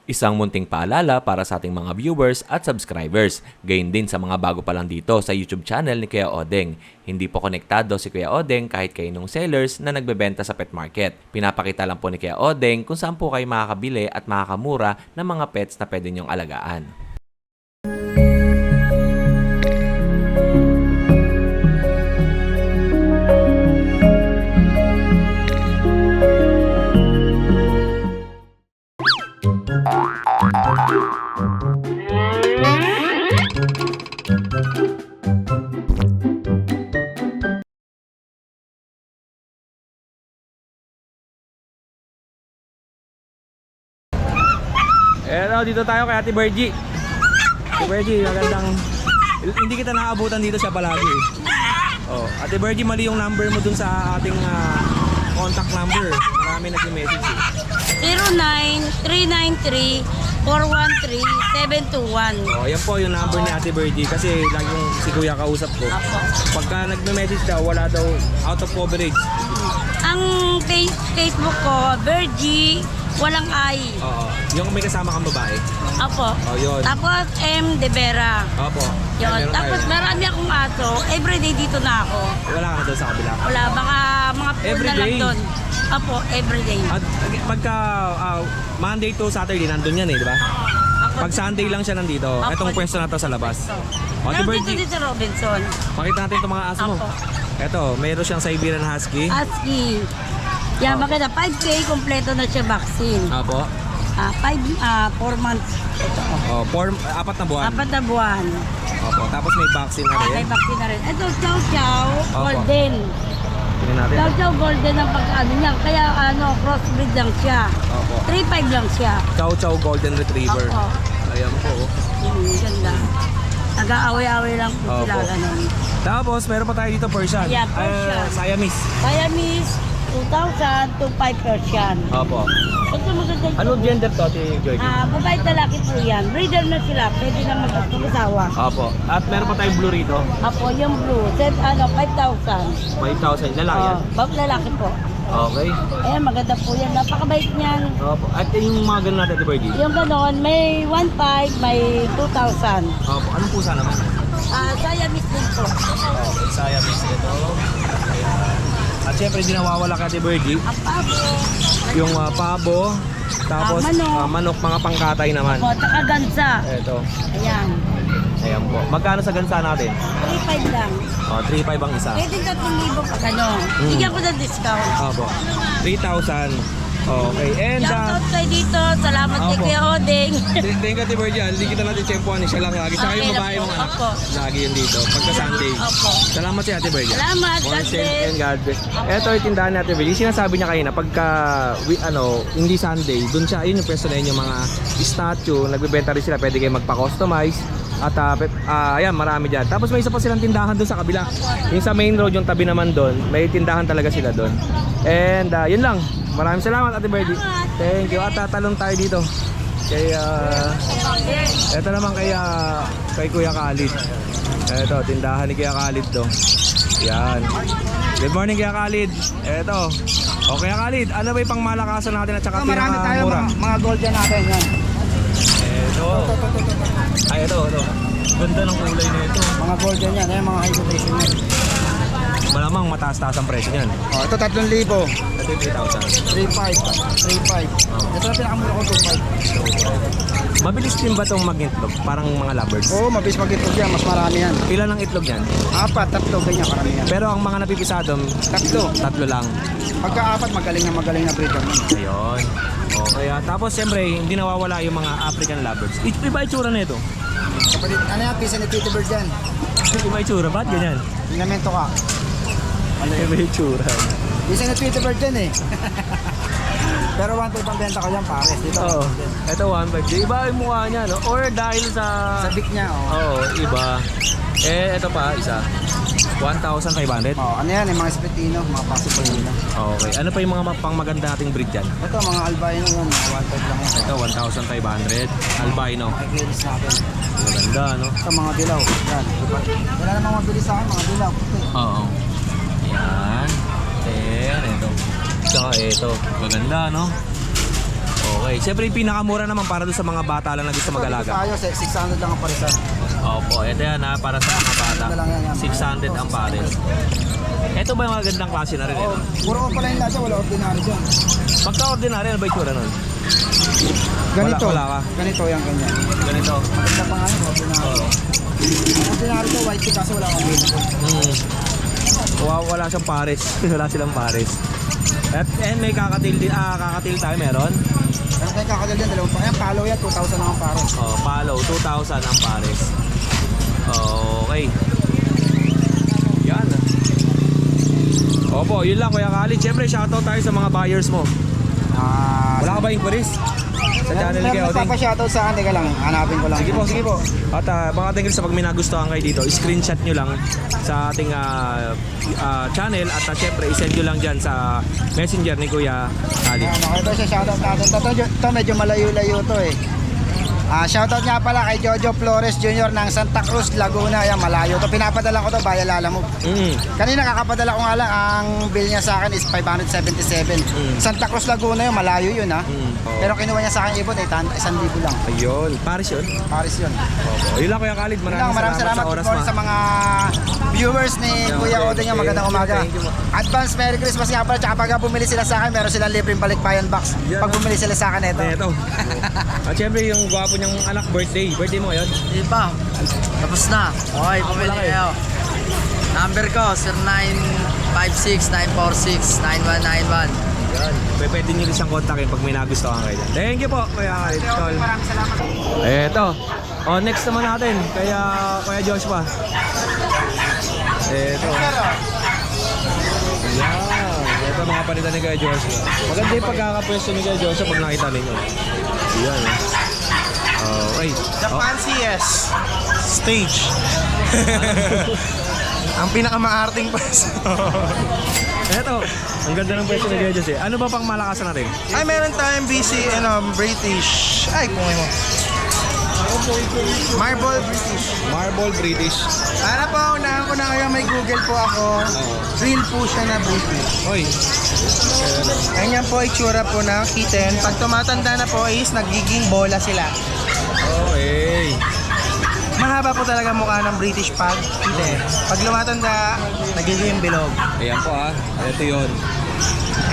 Isang munting paalala para sa ating mga viewers at subscribers. Gayon din sa mga bago pa lang dito sa YouTube channel ni Kuya Odeng. Hindi po konektado si Kuya Odeng kahit kaninong sellers na nagbebenta sa pet market. Pinapakita lang po ni Kuya Odeng kung saan po kayo makakabili at makakamura ng mga pets na pwede niyong alagaan. Dito tayo kay Ate Virgie. Ate Virgie, magandang... Hindi kita nakaabutan dito siya palagi. Oh, Ate Virgie, mali yung number mo dun sa ating contact number. Marami nag-message eh. 09-393-413-721. Oh, yan po yung number ni Ate Virgie kasi lagi yung si Kuya kausap ko. Pagka nagme-message daw, wala daw out of coverage. Ang Facebook ko, Virgie, walang I. Oo. Yung may kasama kang babae. Opo. Oh, yun. Tapos M. De Vera. Opo. Yun. Tapos marami akong aso. Everyday dito na ako. Wala ka na doon sa kabila. Wala, baka mga food na lang Everyday? doon. Opo, everyday. At pagka Monday to Saturday, nandun yan eh, di ba? Pag Sunday lang siya nandito, etong pwesto na to sa labas. Ate Pero Virgie, dito sa Robinson. pakita natin itong mga aso mo. Opo. Eto, mayroon siyang Siberian Husky. Husky. Yan, maganda. 5K, kompleto na siya vaccine. Apo. 4 months. Ito. Oh, 4 na buwan. 4 na buwan. Opo, tapos may vaccine na rin. May vaccine na rin. Ito, Chow Chow, Opo. golden. Tingnan natin. Chow Chow golden ang pag-ano niya. Kaya crossbreed lang siya. Opo. 3.5 lang siya. Chow Chow Golden Retriever. Opo. Ayan po. Ganda. Nag-aaway-aaway lang po sila. Opo. Ganun. Tapos, meron pa tayo dito Persian. Yeah, Persian. Siamese. Siamese, 2,000 to 5 Persian. Opo. Ito maganda ito. Anong gender to, Ate Georgie? Babae talaki po yan. Breeder na sila. Pwede na mag-asawa. Opo. At meron pa tayong blue rito. Apo, yung blue. Set, 5,000. 5,000. Lalaki yan. Lalaki po. Okay. Ayan, maganda po yan. Napakabait niyan. Opo. At yung mga ganun natin, Ate Virgie? Yung ganon, may 1.5, may 2,000. Opo. Anong pusa naman? Siamese din po. Okay, Siamese ito. Ayan. At syempre, hindi nawawala kay Ate Virgie. Ang pabo. Yung pabo, tapos Manok. manok, mga pangkatay naman. Opo, tsaka gansa. Ito. Ayan. Ayan po. Magkano sa gansa natin? 3.5 lang. 3,500 ang isa. Pwede 3,000 pa gano'n. Bigyan ko ng discount. Opo. 3,000. Okay. And Shoutout kayo dito. Salamat kay Opo. Kuya Odeng. thank you, Ate Virgie. Hindi kita natin tsempuhan. Siya lang lagi. Saka yung Okay babae lang mong po. anak. Opo. Lagi yun dito. Pagka Sunday. Opo. Salamat si Ate Virgie. Salamat. More God safe bless. and God bless. Ito yung tindahan ni Ate Virgie. Sinasabi niya kanina, pagka hindi Sunday, dun siya, yun yung pwesto na yun, yung mga statue, nagbebenta rin sila, pwede kayo magpa-customize. At ayan, marami dyan. Tapos may isa pa silang tindahan dun sa kabila. Yung sa main road, yung tabi naman dun, may tindahan talaga sila dun. And yun lang. Maraming salamat, Ate Virgie. Thank you. At tatalon tayo dito. Kay, ito naman kay Kuya Khalid. Ito, tindahan ni Kuya Khalid to. Yan. Good morning, Kuya Khalid. Ito. O, Kuya Khalid, ano ba yung pangmalakasan natin at saka Marami tayo pinakamura? mga golden natin yan. Ito. Ay, ito. Ganda ng kulay na ito. Mga golden yan, ayan mga high rotation yan. Malamang mataas-taas ang presyo niyan. Oh, ito 3,000. Ito yung 3,000. 3,500. Ito na pinakamura ko 2,500. Mabilis din ba itong mag-itlog? Parang mga lovebirds. Oo, mabilis mag-itlog yan, mas marami yan. Ilan ang itlog yan? 4, 3, ganyan karami yan. Pero ang mga napipisadong, 3. tatlo lang. Pagka 4, magaling na breeder mo. Ayun. Okay. Tapos siyempre, hindi nawawala yung mga African lovebirds. Iba itsura na ito. Kapatid, ano yan, pisa ni Tito Bird yan. Iba itsura. Ba't ganyan? Pinamento ka. Iba itsura. Pisa ni Tito Bird yan eh. Pero 1,500 ang benta ko yan, pares. Dito. Oo. Ito 1.5. Iba yung mukha niya, no? Or dahil sa... Sa beak niya, oh. Oo, iba. Ito pa, isa. 1,500. Oh, ano yan, yung mga Spitino, mga possible nila. Okay. Ano pa yung mga pang maganda nating breed dyan? Ito, mga albino yan, mga 1,500 lang yan. Ito, 1,500. Albino. Makikilis natin. Maganda, no? Ito, mga dilaw. Yan. Wala namang mabilis sa akin, mga dilaw. Oo. Yan. Ito. Tsaka ito. Maganda, no? Okay, siyempre yung pinakamura naman para doon sa mga bata lang na gusto mag-alaga. Tayo, 600 lang ang parisan. Opo, ito yan ha, para sa mga bata. Ito lang yan. 600 ang pares. Ito ba yung magandang klase na rin? Oh, puro ko pala yung lasa, wala ordinary dyan. Pagka-ordinary, ano ba yung tsura nun? Ganito. Wala ka? Ganito yung ganyan. Ganito. Maganda pa nga yun, ordinary. Oo. Ang ordinary to, white tea kaso wala akong ganito. Wala siyang pares. Wala silang pares. At may kakatil din. Kakatil tayo meron. Pero tayo kakadal dyan, dalawang pa. Ayan, palo yan, 2,000 lang ang paro. Oh, palo, 2,000 ang pares. Okay. Yan. Opo, yun lang Kuya Khalid. Siyempre, shoutout tayo sa mga buyers mo. Wala ka ba inquiries? Sa channel ni Kuya Oding? Magpapa-shoutout sa akin, teka lang, hanapin ko lang. Sige po, sige po. At mga tingin sa pag may nagustuhan kayo dito, screenshot nyo lang sa ating channel at syempre isend nyo lang dyan sa messenger ni Kuya Khalid. Okay, ito siya, shoutout natin. Ito medyo malayo-layo to eh. Shoutout nga pala kay Jojo Flores Jr. ng Santa Cruz, Laguna. Yan, malayo to. Pinapadala ko to via Lalamove. Kanina kakapadala ko nga lang, ang bill niya sa akin is 577. Santa Cruz, Laguna yun, malayo yun ha. Pero kinuha niya sa akin ibon, 1,000 lang. Ayun, Paris yun. Paris yun. Ayun lang Kuya Khalid, Maraming salamat sa oras po mo. sa mga viewers ni Kuya Oding. Magandang umaga. Thank you. Advance Merry Christmas nga pala. Tsaka pag bumili sila sa akin, meron silang libreng balikbayan box. Pag bumili sila sa akin, ito. Ito. At syempre yung gwapo niyang anak, birthday mo ngayon. Di pa. Tapos na. Okay, pumili malaki. kayo. Number ko, 0956-946-9191. Yan. Pwede nyo rin siyang kontakin pag may nagustuhan kayo. Thank you po, Kuya Khalid. Tol. Maraming salamat. Eto. Next naman natin, Kuya Joshua. Eto. Yan. Ito mga panitan ni Kuya Joshua. Maganda yung pagkakapwesto ni Kuya Joshua pag nakita ninyo. Yan. Okay. The fanciest stage. Ang pinakamaarting pwesto. Eto. Ang ganda ng pwesto ni Kuya Joshua. Ano ba pang malakasan natin? Ay, meron tayong BC and British. Ay, kung mo. Marble British. Marble British. Para po, unahan ko na kayo, may Google po ako. Real po siya na British. Oy. Ganyan po itsura po ng kitten. Pag tumatanda na po is nagiging bola sila. Okay. Mahaba po talaga mukha ng British pag kitten. Pag lumatanda, nagiging bilog. Ayan po Ito yun.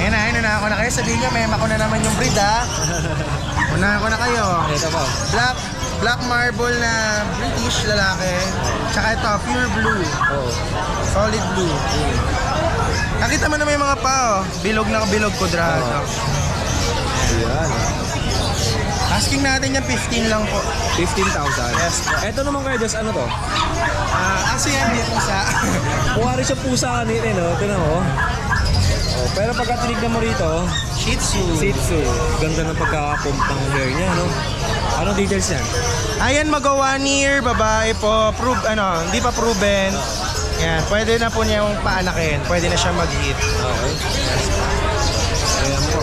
Ayun na ako na kayo. Sabihin nyo, mema ko na naman yung breed ha. Unahan ko na kayo. Ito po. Black marble na British lalaki. Tsaka ito, pure blue. Oo. Solid blue. Nakita mo naman yung mga pao. Bilog na bilog kudrado. Ayan. Asking natin yan 15 lang po. 15,000. Yes po. Ito naman Kuya Josh, ano to? Asian dito sa... Mukha rin siya pusa kanina, no? Ito na, oh. Pero pagka tinignan mo rito, Shih Tzu. Shih Tzu. Ganda ng pagkakapump ng hair niya, no? Anong details yan? Ayan, mag-1 year, babae po. Hindi pa proven. Yan, pwede na po niya yung paanakin. Pwede na siya mag-hit. Okay. Ayan po,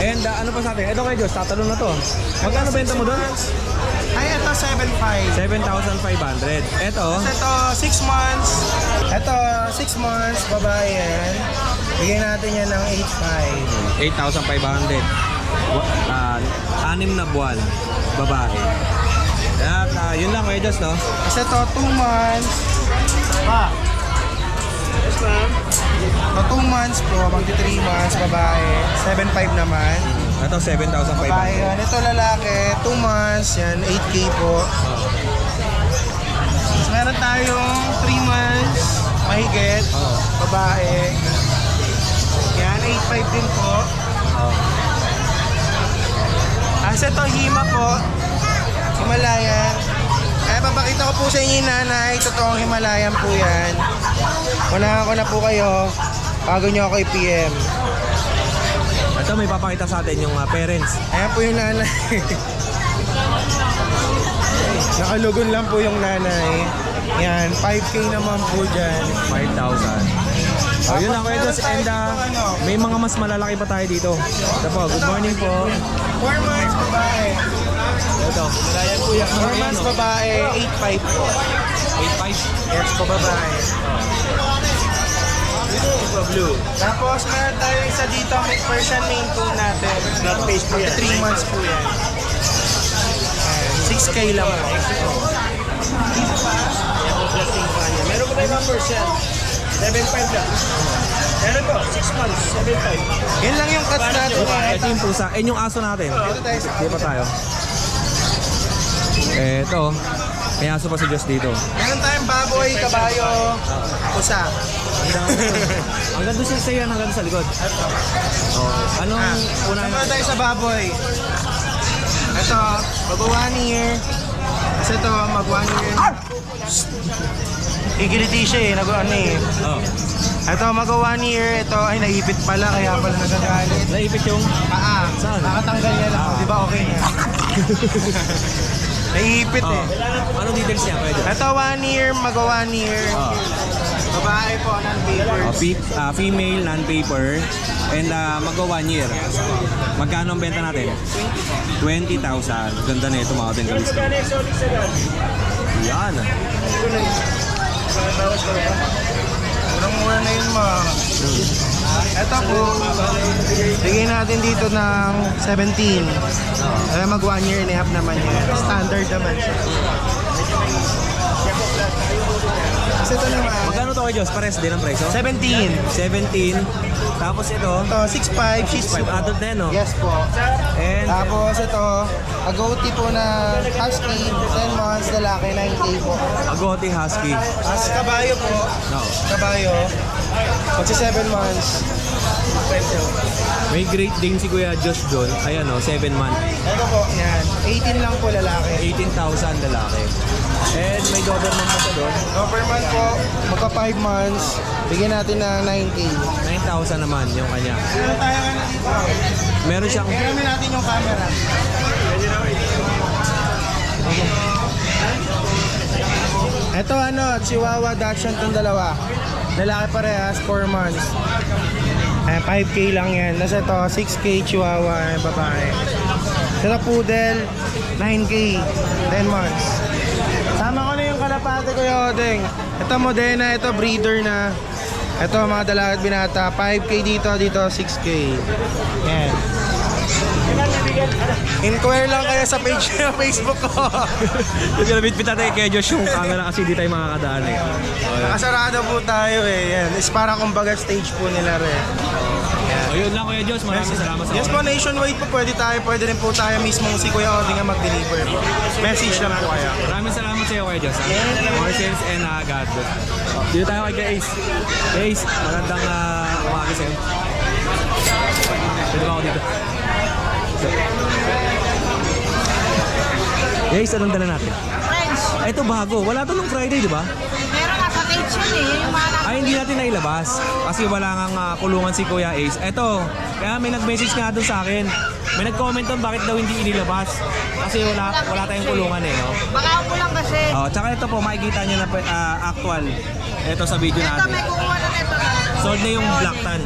And ano pa sa atin? Ito Kuya Josh, tatalon na to. Magkano benta mo doon? Ay, ito 7.5. 7,500. Ito, Ito, 6 months. Ito, 6 months, babae yan. Bigyan natin yan ng 8.5. 8,500. 6 na buwan, babae. At yun lang Kuya Josh, no? Kasi ito, 2 months. Pa. Yes, ma'am. Ito, 2 months po, magti 3 months, babae. 7.5 naman. Ito, 7,500. Babae yan. Ito, lalaki, 2 months, yan, 8K po. Tapos meron tayong 3 months, mahigit, babae. Yan, 8.5 din po. Kasi ito, Hima po. Himalayan. Kaya papakita ko po sa inyo yung nanay. Totoong Himalayan po yan. Unahan ko na po kayo bago nyo ako i-PM. Ito may papakita sa atin yung parents. Ayan po yung nanay. Nakalugon lang po yung nanay. Yan, 5K naman po dyan. 5,000. So yun lang Kuya Josh. And may mga mas malalaki pa tayo dito. Ito po, good morning po. 4 months babae. Ito, malayan po yan. 4 months babae, 8.5 po. 8,500. Yes po babae. Blue. Tapos meron tayo isa dito, may Persian Maine Coon natin. Not face po yan. 3 months po yan. 6K lang po. Meron po tayo mga Persian. 7.5 lang. Meron po, 6 months, 7.5. Yan lang yung cuts natin. Ito yung pusa. Eh, yung aso natin. Dito tayo sa Di pa tayo. Eto. May aso pa si Diyos dito. Meron tayong baboy, kabayo, pusa. Hanggang doon sa yan, hanggang sa likod. Oh, anong unang... Meron tayo sa baboy. Ito, mag-1 year. Kasi ito, mag-1 year. Igiliti siya eh, nag-ano eh. Oh. Ito, mag-1 year. Ito, ay naipit pala, kaya pala nagagalit. Naipit yung... Saan? Nakatanggal niya lang. Di ba okay na? Naipit Oh. eh. Anong details niya? Pwede. Ito, 1 year, mag-1 year. Oh. Babae po, non-papers. Female, non-paper, and mag-1 year. Magkano ang benta natin? 20,000. Ganda na ito mga ating kalista. Yan. Murang-mura na yun mga. Ito po, bigay natin dito ng 17. Mag 1 year and a half naman yun. Standard naman siya. Kasi ito naman, Magkano to kay Diyos? Pares din ang presyo? 17. 17. Tapos ito, Ito, 6'5", Shih Tzu. 5 adult na yun, no? Yes po. And Tapos ito, agouti po na husky, 10 months, lalaki, 9K po. Agouti Husky. As kabayo po, No. kabayo, magsi 7 months. May great Dane si Kuya Josh doon. Ayan, no? 7 month. Ito po, yan. 18 lang po lalaki. 18,000 lalaki. And may Doberman pa siya doon. Doberman po, magka 5 months, bigyan natin ng 9K. 9,000 naman yung kanya. Meron tayo nga na dito. Meron siyang... Meron natin yung camera. Ito Chihuahua Dachshund itong dalawa. Lalaki parehas, 4 months. 5K lang yan. Nasa ito, 6K Chihuahua, babae. Ito Poodle, 9K, 10 months. Sama ko na yung kalapate ko yung Odeng. Ito Modena, ito breeder na. Ito mga dalaga at binata, 5K dito 6K. Yan. Inquire lang kaya sa page na Facebook ko. Kasi nabitbit natin kay Josh yung camera kasi di tayo makakadaan eh. Nakasarado po tayo eh. Yan. Is parang kumbaga stage po nila rin. Ayun lang Kuya Josh, maraming salamat sa Yes po, nationwide po pwede tayo. Pwede rin po tayo mismo si Kuya Oding ang mag-deliver po. Message lang po kaya. Maraming salamat sa iyo Kuya Josh. More sales and God bless. Dito tayo kay Ace. Ace, magandang umaga sa'yo. Pwede ba ako dito? Ace, anong dala natin? Friends, Ay, ito bago. Wala to nung Friday, di ba? meron nasa cage yun eh. Yung mga Ay, hindi natin nailabas. Kasi wala nang kulungan si Kuya Ace. Eto, kaya may nag-message nga doon sa akin. May nag-comment doon bakit daw hindi inilabas. Kasi wala tayong kulungan eh, no? baka ako lang kasi. Oh, tsaka ito po, makikita nyo na actual. Ito sa video Ito natin. may kukuha na ito. Sold na yung black tan.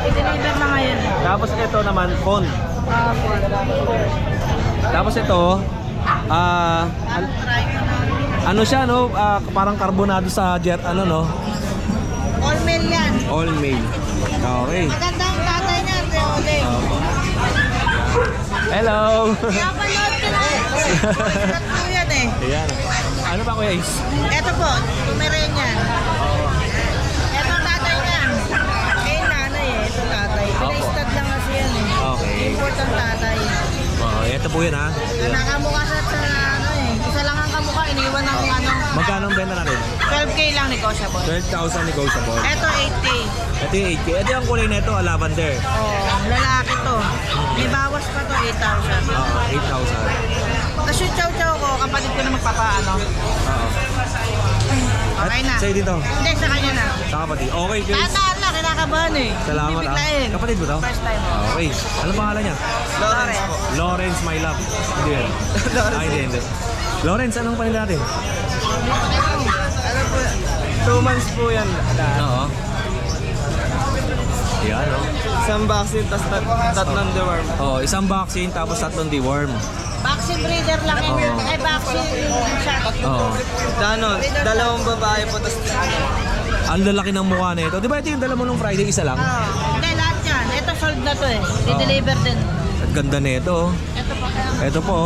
I-deliver na ngayon. Tapos ito naman, phone. Tapos ito, ano siya, no? Parang karbonado sa jet, ano, no? All mail yan. All mail. Okay. Magandang tatay niya, Teode. Hello! Kaya panood ka na. Sikat po yan eh. Ayan. Ano ba Kuya Ace? Ito po, tumeren yan. Ito tatay niyan. Eh, nanay eh. Ito tatay. Pina-stud lang kasi yan eh. Okay. Import ang tatay. Oh, ito po yun ha. Nakamukha sa ano eh. Isa lang ang kamukha, iniwan ng ano. Magkano ang benta natin? 12K lang negotiable. 12,000 negotiable. Ito 8K. Ito yung 8K. Ito yung kulay nito, lavender. Oh, lalaki to. May bawas pa to, 8,000. 8,000. Tapos yung chow-chow ko, kapatid ko na magpapaano. Oo. Okay na. Sa'yo dito. Hindi, sa kanya na. Sa kapatid. Okay, guys. Tandaan na, kinakabahan eh. Salamat Hindi biglain. Kapatid mo to? First time. Okay. Ano pangalan niya? Lawrence po. Lawrence, my love. Hindi yan. Ay, hindi. Lawrence, anong pangalan natin? Ano po, 2 months po yan. Oo. Yan, oh. Isang vaccine, tas tatlong deworm. Oh, isang vaccine tapos 3 deworm. Vaccine breeder lang yun. Ay, vaccine shot. Oo. Dalawang babae po, tas Ang lalaki ng mukha na ito. Di ba ito yung dala mo nung Friday, isa lang? Oo. Hindi, lahat yan. Ito sold na to eh. I-deliver din. Ang ganda na ito. Ito pa kaya. Ito po.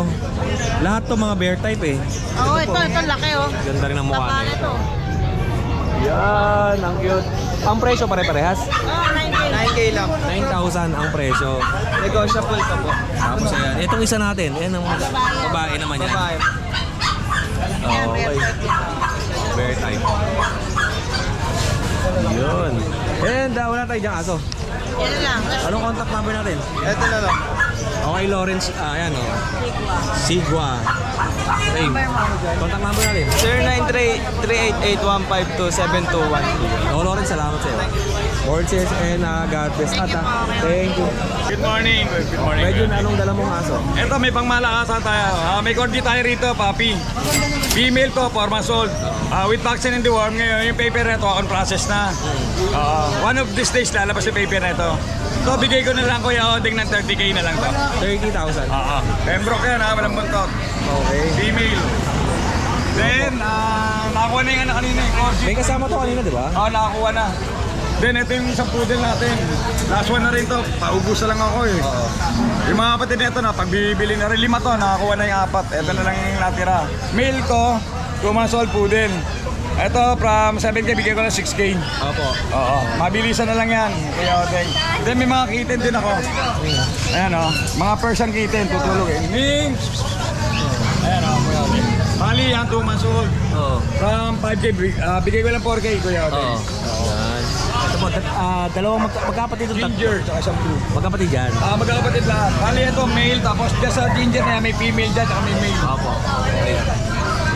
Lahat to mga bear type eh. Oo, ito laki oh. Ganda rin ng mukha Tapa na na ito. to. Yan, ang cute. Ang presyo pare-parehas? Oo, 9K. 9K lang. 9,000 ang presyo. Negotiable pa po. Tapos ayan, itong isa natin. Ayan ang babae naman yan. Babae. Oh, okay. Bear type. Yun. And wala tayo dyan aso. Yan lang. Anong contact number natin? Ito na lang. Okay, Lawrence. Ayan o. Sigwa. Same. Contact number natin. 093888152721. Oh, Lawrence, salamat sa'yo. More cheers and God bless. Thank you. Good morning. Good morning. Medyo na anong dala mong aso? Ito may pangmalakasan tayo. May corgi tayo rito, papi. Female to, 4 months old. With vaccine and deworm ngayon, yung paper na ito, on process na. One of these days, lalabas yung paper na ito. So, bigay ko na lang Kuya Oding ng 30K na lang to. 30,000. Pembroke yan ha, walang buntot. Okay. Female. Then, nakakuha na yung anak kanina yung corgi. May kasama to kanina, di ba? Nakakuha na. Then, ito yung isang poodle natin. Last one na rin to. Paubos na lang ako eh. Yung mga kapatid nito na, pag bibili na rin 5 to, nakakuha na yung 4. Ito na lang yung natira. Male to, 2 months old poodle. Ito, from 7K, bigay ko na 6K. Opo. Oo, mabilisan na lang yan. Kaya, then may mga kitten din ako. Ayan o, mga Persian kitten, tutulog eh. Ning! Ayan o, Kuya Odeng. Bali yan, 2 months old. Oo. From 5K, bigay ko lang 4K, Kuya Odeng. Oo. Yan. Ito po, dalawang magkapatid yung Ginger, tsaka isang blue. Magkapatid yan. Magkakapatid lahat. Bali ito, male, tapos dyan sa ginger na yan, may female dyan, tsaka may male. Opo. Okay.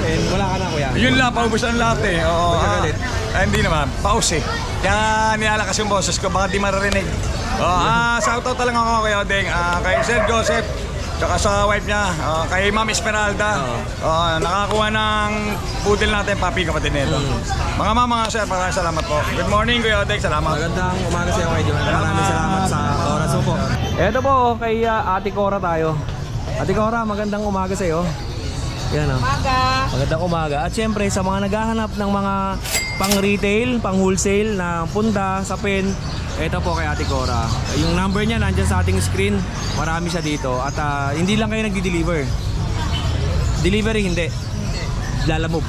And wala ka na, kuya. Yun lang, paubos ang lahat eh. Oo, Magkagalit? hindi naman, paus eh. Kaya nilalakas yung boses ko, baka di maririnig. Shoutout lang ako kay Odeng, kay Sir Joseph, tsaka sa wife niya, kay Ma'am Esmeralda. Nakakuha ng poodle natin, papi kapatid nito. Mga mama, sir, maraming salamat po. Good morning, Kuya Odeng, salamat. Magandang umaga sa iyo, Kuya John. Maraming salamat sa oras mo po. Ito po, kay Ate Cora tayo. Ate Cora, magandang umaga sa iyo. Yan o. Magandang umaga. At syempre sa mga naghahanap ng mga pang-retail, pang-wholesale na punda, sapin, ito po kay Ate Cora. Yung number niya nandyan sa ating screen. Marami siya dito. At hindi lang kayo nagdi-deliver. Delivery hindi. Lalamove.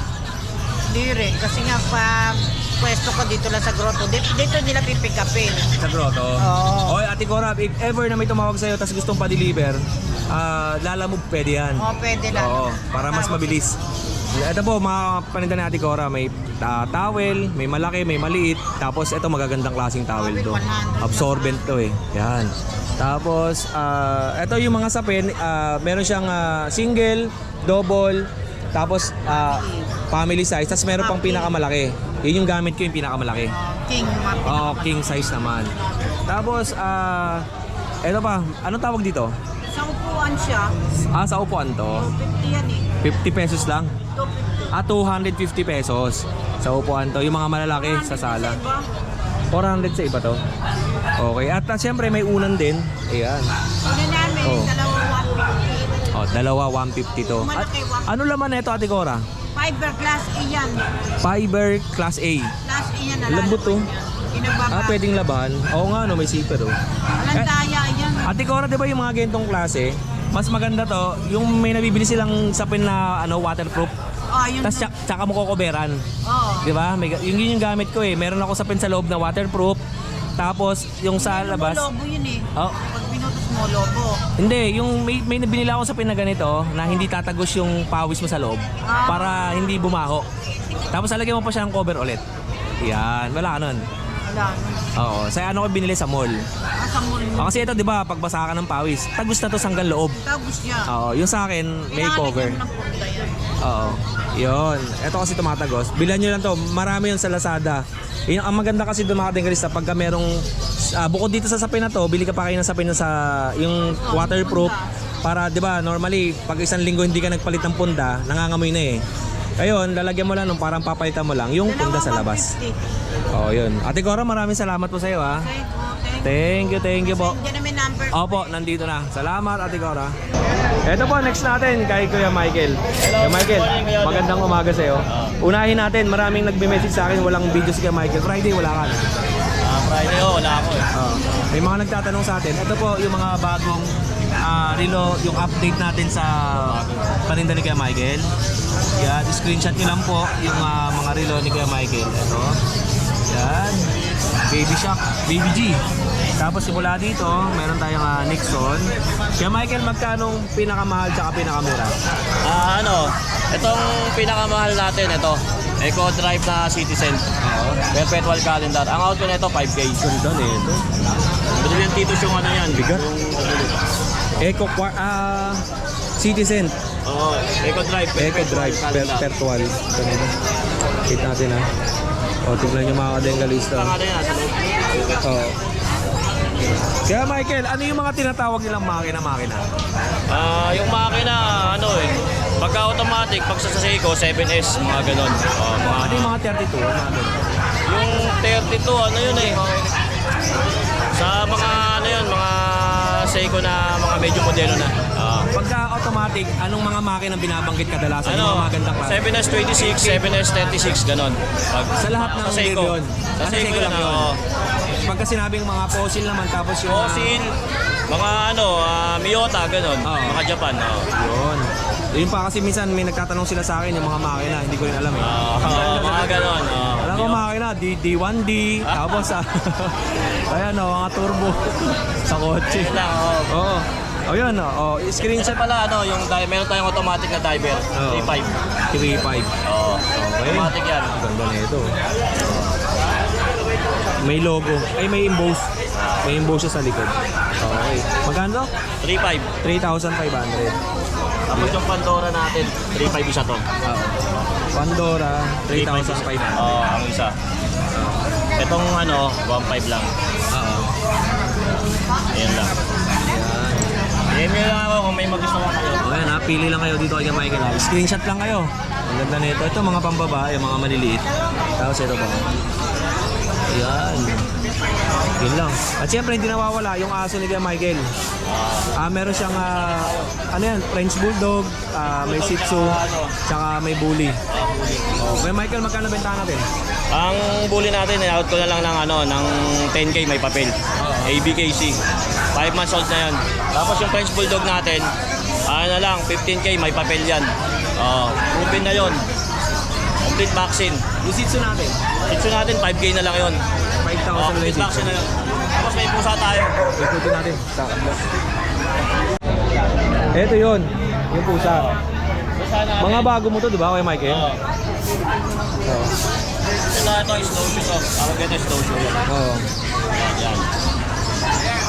Hindi rin. Kasi nga pag pwesto ko dito lang sa grotto, dito nila pipick upin. Sa grotto. Oo. Okay, Ate Cora, if ever na may tumawag sa'yo tapos gustong pa-deliver, lalamove pwede yan. Oo, pwede lang. Oo, para mas mabilis. Ito po, mga paninda ni Ate Cora, may towel, may malaki, may maliit. Tapos ito magagandang klaseng towel to. Absorbent to eh. Yan. Tapos, ito yung mga sapin, meron siyang single, double, tapos family size. Tapos meron pang pinakamalaki. Yun yung gamit ko, yung pinakamalaki. King. King size naman. Tapos, ito pa, anong tawag dito? Sa upuan siya, Sa upuan to. 50 yan eh. 50 pesos lang. 250. 250 pesos sa upuan to. Yung mga malalaki sa sala. 400 sa iba to. Okay. At siyempre may unan din. Ayan. Una namin, Oh. dalawa 150 150. to. At, ano laman na ito, Ate Cora? Fiber class A yan. Fiber Class A. Class A yan. Lambot to. Inababa. Pwedeng laban. Oo nga, no, may zipper oh. Walang daya yan. Ate Cora, di ba yung mga ganitong klase, mas maganda to, yung may nabibili silang sapin na waterproof. Yun. Tapos tsaka mo kukuberan. Oo. Di ba? Yun yung gamit ko eh. Meron ako sapin sa loob na waterproof. Tapos yung sa labas. Lobo yun eh. Oh, Pag pinutos mo, lobo. hindi, yung may binila ako sapin na ganito na hindi tatagos yung pawis mo sa loob para hindi bumaho. Tapos alagyan mo pa siya ng cover ulit. Yan, wala ka nun. Wala. Oo, sa ano ko binili sa mall. Sa mall mo. Kasi ito 'di ba, pag basa ka ng pawis, tagos na to hanggang loob. Tapos niya. Oo, yung sa akin may cover. Ilalagyan mo ng punta yan. Oo. Yun. Ito kasi tumatagos. Bilan nyo lang to. Marami yun sa Lazada. Yung, ang maganda kasi doon mga katingalista, pagka merong bukod dito sa sapin na to, bili ka pa kayo ng sapin na sa yung waterproof. Para 'di ba, normally pag isang linggo hindi ka nagpalit ng punda, nangangamoy na eh. Ngayon, lalagyan mo lang nung parang papalitan mo lang yung punda sa labas. 150. Oh, yun. Ate Cora, maraming salamat po sa iyo ha. Okay, thank you. Thank you po. Diyan namin number number. Opo, nandito na. Salamat, Ate Cora. Ito po, next natin kay Kuya Michael. Kuya Michael, magandang umaga sa'yo. Unahin natin, maraming nagbe-message sa akin, walang video si Kuya Michael. Friday, wala ka. Friday, wala ako eh. May mga nagtatanong sa atin. Ito po yung mga bagong relo, yung update natin sa paninda ni Kuya Michael. Yan, screenshot nyo lang po yung mga relo ni Kuya Michael. Ito. Yan. Baby Shock, Baby G. Tapos simula dito, meron tayong Nixon. Kuya Michael, magkanong pinakamahal tsaka pinakamura? Itong pinakamahal natin, ito. Eco Drive na Citizen. Perpetual calendar. Ang out ko nito 5K. Ganda na ito. Brilliant Titus yung ano yan. Bigat. Eco Citizen. Eco Drive. Eco Drive, calendar. Perpetual. Ganito. Hit natin ha. O, tignan nyo mga kadengalista. Ang ano yan, sa loob. Oo. Kaya Michael, ano yung mga tinatawag nilang makina-makina? Yung makina, pagka automatic, pag sa Seiko, 7S, mga ganon. Ano yung mga 32? Mga ganun? Yung 32, sa mga, mga Seiko na mga medyo modelo na. Pagka automatic, anong mga makina binabanggit kadalasan? Yung mga magandang klase? 7S26, 7S36, ganon. Sa lahat ng sa Seiko. yun? Sa Seiko lang lang, yun? oo. Pagka sinabing mga fossil naman, tapos yung... Fossil, mga Miyota, ganon. Oo. Mga Japan, Yun. Yun pa kasi minsan may nagtatanong sila sa akin yung mga makina, hindi ko rin alam eh. mga ganon. Alam ko makina, D1D, tapos ayan mga turbo sa kotse. lang, Oo. Oh, yun Isa screenshot pala, yung meron tayong automatic na diver, Oo. 3.5. 3.5. Okay. Automatic yan. Ganda na ito. May logo. Ay, may emboss. May emboss siya sa likod. Okay. Magkano? 3.5. 3,500. Tapos yung Pandora natin, 3.5 isa to. Pandora, 3,500. Ang isa. Itong 1.5 lang. Ayan lang. Ayan lang ako kung may magustuhan kayo. Okay na, pili lang kayo dito kay Michael. Screenshot lang kayo. Ang ganda nito. Ito mga pambaba, yung mga maliliit. Tapos ito pa. Ayan. Yun lang. At syempre hindi nawawala yung aso ni Kuya Michael. Meron siyang French Bulldog, may Shih Tzu, tsaka may Bully. Kuya Michael, magkano bentahan natin? Ang bully natin, out ko na lang ng 10K may papel. ABKC. 5 months old na yan. Tapos yung French Bulldog natin, 15K may papel yan. Proven na yon. Complete vaccine. Yung Shih Tzu natin? Shih Tzu natin, 5K na lang yun. 5,000 Complete vaccine na yun. Tapos may pusa tayo. Ikutin natin. Ito yun. Yung pusa. Mga bago mo to, di ba, Kuya Michael? Ito snow shoe to. Tawag ito snow shoe yan. Oo. Yan.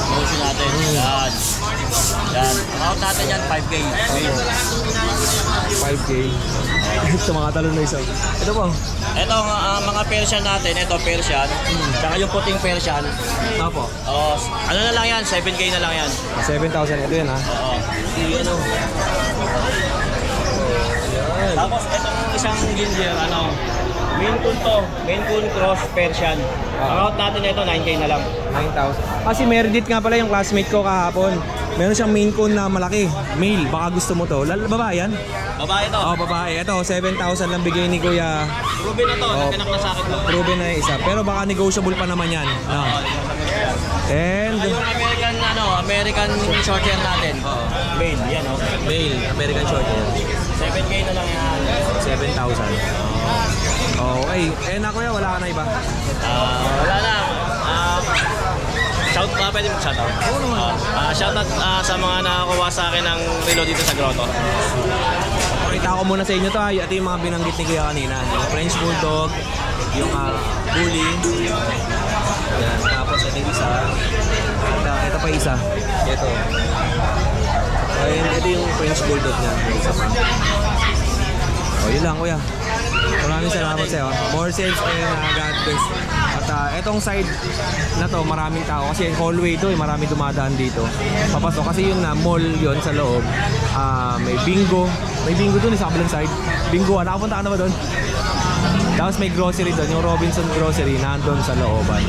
Snow shoe natin. Yan. Yan. Ang out natin yan, 5K. 5K. Ito mga talon na isa. Ito po. Ito, mga Persian natin. Ito, Persian. Tsaka yung puting Persian. Apo. Ano na lang yan? 7K na lang yan. 7,000. Ito yun ha. Oo. Tapos, itong isang ginger, Maine Coon to. Maine Coon Cross Persian. Ang out natin ito, 9K na lang. 9,000. Kasi Meredith nga pala yung classmate ko kahapon. Meron siyang Maine Coon na malaki. Male. Baka gusto mo to. Babae yan? Babae to. Babae. Ito, 7,000 lang bigay ni Kuya. Ruben na to. Nagkanak na sa akin to. Proven na yung isa. Pero baka negotiable pa naman yan. And Yung American short hair natin. Male, yan male, American short hair. 7K na lang yan. 7,000. Okay. Na Kuya, wala ka na iba? Wala na. Pwede mag-shoutout? Oo naman. Shoutout sa mga nakakuha sa akin ng relo dito sa Grotto. Pakita ko muna sa inyo to ha. Ito yung mga binanggit ni Kuya kanina. Yung French Bulldog, yung Bully. Yan. Tapos ito yung isa. Ito pa isa. Ito. Ayun, ito yung French Bulldog niya. Isa pa. Yun lang Kuya. Maraming salamat sa'yo. More sales and God bless. At etong side na to, maraming tao. Kasi hallway to, maraming dumadaan dito. Papasok. Kasi yun na, mall yun sa loob. May bingo. May bingo dun sa kabilang side. Bingo, nakapunta ka na ba dun? Tapos may grocery doon, yung Robinson Grocery, nandun sa looban.